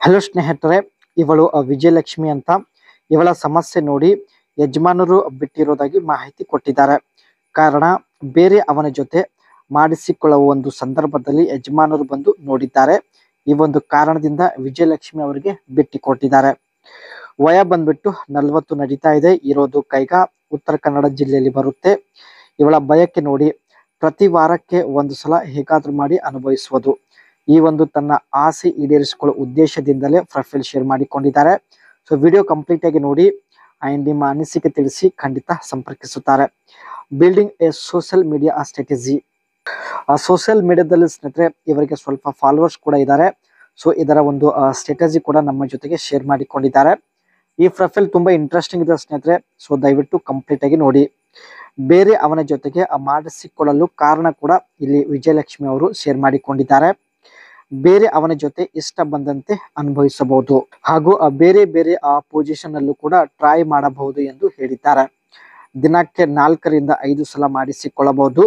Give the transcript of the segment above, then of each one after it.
Hello ಸ್ನೇಹಿತರೆ, ಇವಳು ವಿಜಯಲಕ್ಷ್ಮಿ ಅಂತ. ಇವಳ ಸಮಸ್ಯೆ ನೋಡಿ ಯಜಮಾನರು ಬಿಟ್ಟಿರೋದಾಗಿ ಮಾಹಿತಿ ಕೊಟ್ಟಿದ್ದಾರೆ. ಕಾರಣ ಬೇರೆ ಅವನ ಜೊತೆ ಮಾಡಿಸಿಕೊಳ್ಳುವ ಒಂದು ಸಂದರ್ಭದಲ್ಲಿ ಯಜಮಾನರು ಬಂದು ನೋಡಿದ್ದಾರೆ. ಈ ಒಂದು ಕಾರಣದಿಂದ ವಿಜಯಲಕ್ಷ್ಮಿ ಅವರಿಗೆ ಬಿಟ್ಟು ಕೊಟ್ಟಿದ್ದಾರೆ. ವಯ ಬಂದ್ಬಿಟ್ಟು 40 ನಡೀತಾ ಇದೆ. ಇರೋದು ಕೈಗಾ, ಉತ್ತರ ಕನ್ನಡ ಜಿಲ್ಲೆಯಲ್ಲಿ ಬರುತ್ತೆ. ಇವಳ ಬಯಕೆ ನೋಡಿ, ಪ್ರತಿ ವಾರಕ್ಕೆ ಒಂದು ಸಲ ಹೇಗಾದ್ರೂ ಮಾಡಿ ಅನುಭವಿಸುವುದು. ಈ ಒಂದು ತನ್ನ ಆಸೆ ಈಡೇರಿಸಿಕೊಳ್ಳುವ ಉದ್ದೇಶದಿಂದಲೇ ಪ್ರೊಫೈಲ್ ಶೇರ್ ಮಾಡಿಕೊಂಡಿದ್ದಾರೆ. ಸೊ ವಿಡಿಯೋ ಕಂಪ್ಲೀಟ್ ಆಗಿ ನೋಡಿ ಅಂಡ್ ನಿಮ್ಮ ಅನಿಸಿಕೆ ತಿಳಿಸಿ ಖಂಡಿತ ಸಂಪರ್ಕಿಸುತ್ತಾರೆ. Building a social media strategy. Social ಮೀಡಿಯಾದಲ್ಲಿ ಸ್ನೇಹಿತರೆ ಇವರಿಗೆ ಸ್ವಲ್ಪ ಫಾಲೋವರ್ಸ್ ಕೂಡ ಇದ್ದಾರೆ. ಸೊ ಇದರ ಒಂದು ಸ್ಟ್ರಾಟಜಿ ಕೂಡ ನಮ್ಮ ಜೊತೆಗೆ ಶೇರ್ ಮಾಡಿಕೊಂಡಿದ್ದಾರೆ. ಈ ಪ್ರೊಫೈಲ್ ತುಂಬಾ ಇಂಟ್ರೆಸ್ಟಿಂಗ್ ಇದೆ ಸ್ನೇಹಿತರೆ. ಸೊ ದಯವಿಟ್ಟು ಕಂಪ್ಲೀಟ್ ಆಗಿ ನೋಡಿ. ಬೇರೆ ಅವನ ಜೊತೆಗೆ ಮಾಡಿಸಿಕೊಳ್ಳಲು ಕಾರಣ ಕೂಡ ಇಲ್ಲಿ ವಿಜಯಲಕ್ಷ್ಮಿ ಅವರು ಶೇರ್ ಮಾಡಿಕೊಂಡಿದ್ದಾರೆ. ಬೇರೆ ಅವನ ಜೊತೆ ಇಷ್ಟ ಬಂದಂತೆ ಅನುಭವಿಸಬಹುದು ಹಾಗೂ ಬೇರೆ ಬೇರೆ ಪೊಸಿಷನ್ ಅಲ್ಲೂ ಕೂಡ ಟ್ರೈ ಮಾಡಬಹುದು ಎಂದು ಹೇಳಿದ್ದಾರೆ. ದಿನಕ್ಕೆ 4 ರಿಂದ 5 ಸಲ ಮಾಡಿಸಿಕೊಳ್ಳಬಹುದು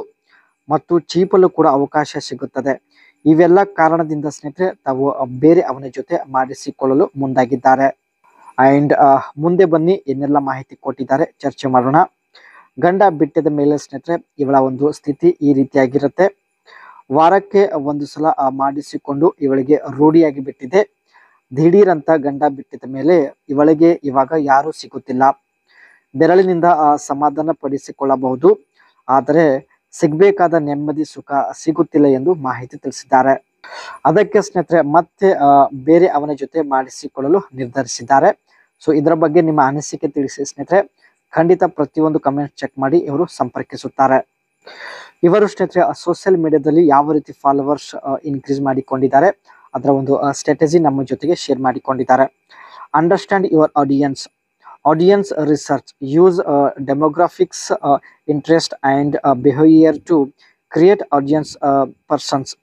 ಮತ್ತು ಚೀಪಲು ಕೂಡ ಅವಕಾಶ ಸಿಗುತ್ತದೆ. ಇವೆಲ್ಲ ಕಾರಣದಿಂದ ಸ್ನೇಹಿತರೆ ತಾವು ಬೇರೆ ಅವನ ಜೊತೆ ಮಾಡಿಸಿಕೊಳ್ಳಲು ಮುಂದಾಗಿದ್ದಾರೆ. ಅಂಡ್ ಮುಂದೆ ಬನ್ನಿ ಏನೆಲ್ಲ ಮಾಹಿತಿ ಕೊಟ್ಟಿದ್ದಾರೆ ಚರ್ಚೆ ಮಾಡೋಣ. ಗಂಡ ಬಿಟ್ಟದ ಮೇಲೆ ಸ್ನೇಹಿತರೆ ಇವಳ ಒಂದು ಸ್ಥಿತಿ ಈ ರೀತಿಯಾಗಿರುತ್ತೆ. ವಾರಕ್ಕೆ ಒಂದು ಸಲ ಮಾಡಿಸಿಕೊಂಡು ಇವಳಿಗೆ ರೂಢಿಯಾಗಿ ಬಿಟ್ಟಿದೆ. ದಿಢೀರಂತ ಗಂಡ ಬಿಟ್ಟಿದ ಮೇಲೆ ಇವಳಿಗೆ ಇವಾಗ ಯಾರು ಸಿಗುತ್ತಿಲ್ಲ. ಬೆರಳಿನಿಂದ ಸಮಾಧಾನ ಪಡಿಸಿಕೊಳ್ಳಬಹುದು, ಆದರೆ ಸಿಗಬೇಕಾದ ನೆಮ್ಮದಿ ಸುಖ ಸಿಗುತ್ತಿಲ್ಲ ಎಂದು ಮಾಹಿತಿ ತಿಳಿಸಿದ್ದಾರೆ. ಅದಕ್ಕೆ ಸ್ನೇಹಿತರೆ ಮತ್ತೆ ಬೇರೆ ಅವನ ಜೊತೆ ಮಾಡಿಸಿಕೊಳ್ಳಲು ನಿರ್ಧರಿಸಿದ್ದಾರೆ. ಸೊ ಇದರ ಬಗ್ಗೆ ನಿಮ್ಮ ಅನಿಸಿಕೆ ತಿಳಿಸಿ ಸ್ನೇಹಿತರೆ. ಖಂಡಿತ ಪ್ರತಿಯೊಂದು ಕಮೆಂಟ್ ಚೆಕ್ ಮಾಡಿ ಇವರು ಸಂಪರ್ಕಿಸುತ್ತಾರೆ. ಇವರು ಸ್ನೇಹಿತರೆ ಸೋಷಿಯಲ್ ಮೀಡಿಯಾದಲ್ಲಿ ಯಾವ ರೀತಿ ಫಾಲೋವರ್ಸ್ ಇನ್ಕ್ರೀಸ್ ಮಾಡಿಕೊಂಡಿದ್ದಾರೆ ಅದರ ಒಂದು ಸ್ಟ್ರಾಟಜಿ ನಮ್ಮ ಜೊತೆಗೆ ಶೇರ್ ಮಾಡಿಕೊಂಡಿದ್ದಾರೆ. Understand your audience research, use demographics, interest and behaviour to create audience persons,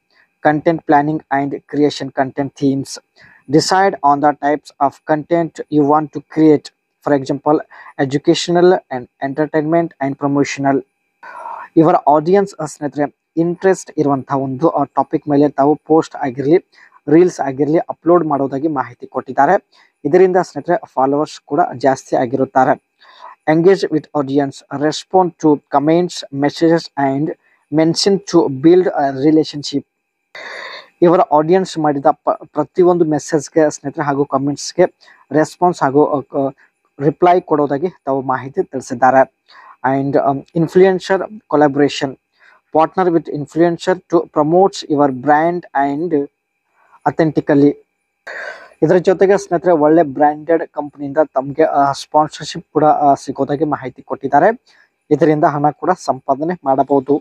content planning and creation, content themes, decide on the types of content you want to create, for example educational and entertainment and promotional. ಇವರ audience ಸ್ನೇಹಿತರೆ interest ಇರುವಂತಹ ಒಂದು topic ಮೇಲೆ ತಾವು post ಆಗಿರಲಿ reels ಆಗಿರಲಿ upload ಮಾಡೋದಾಗಿ ಮಾಹಿತಿ ಕೊಟ್ಟಿದ್ದಾರೆ. ಇದರಿಂದ ಸ್ನೇಹಿತರೆ ಫಾಲೋವರ್ಸ್ ಕೂಡ ಜಾಸ್ತಿ ಆಗಿರುತ್ತಾರೆ. Engage with audience, respond to comments, messages and mention to build relationship. ಇವರ ಆಡಿಯನ್ಸ್ ಮಾಡಿದ ಪ್ರತಿಯೊಂದು ಮೆಸೇಜ್ಗೆ ಸ್ನೇಹಿತರೆ ಹಾಗೂ ಕಮೆಂಟ್ಸ್ಗೆ ರೆಸ್ಪಾನ್ಸ್ ಹಾಗೂ ರಿಪ್ಲೈ ಕೊಡೋದಾಗಿ ತಾವು ಮಾಹಿತಿ ತಿಳಿಸಿದ್ದಾರೆ. And influencer collaboration, partner with influencer to promotes your brand and authentically. ಇದರ ಜೊತೆಗೆ ಸ್ನೇಹಿತರೆ ಒಳ್ಳೆ ಬ್ರ್ಯಾಂಡೆಡ್ ಕಂಪನಿಯಿಂದ ತಮಗೆ ಸ್ಪಾನ್ಸರ್ಶಿಪ್ ಕೂಡ ಸಿಗೋದಾಗಿ ಮಾಹಿತಿ ಕೊಟ್ಟಿದ್ದಾರೆ. ಇದರಿಂದ ಹಣ ಕೂಡ ಸಂಪಾದನೆ ಮಾಡಬಹುದು.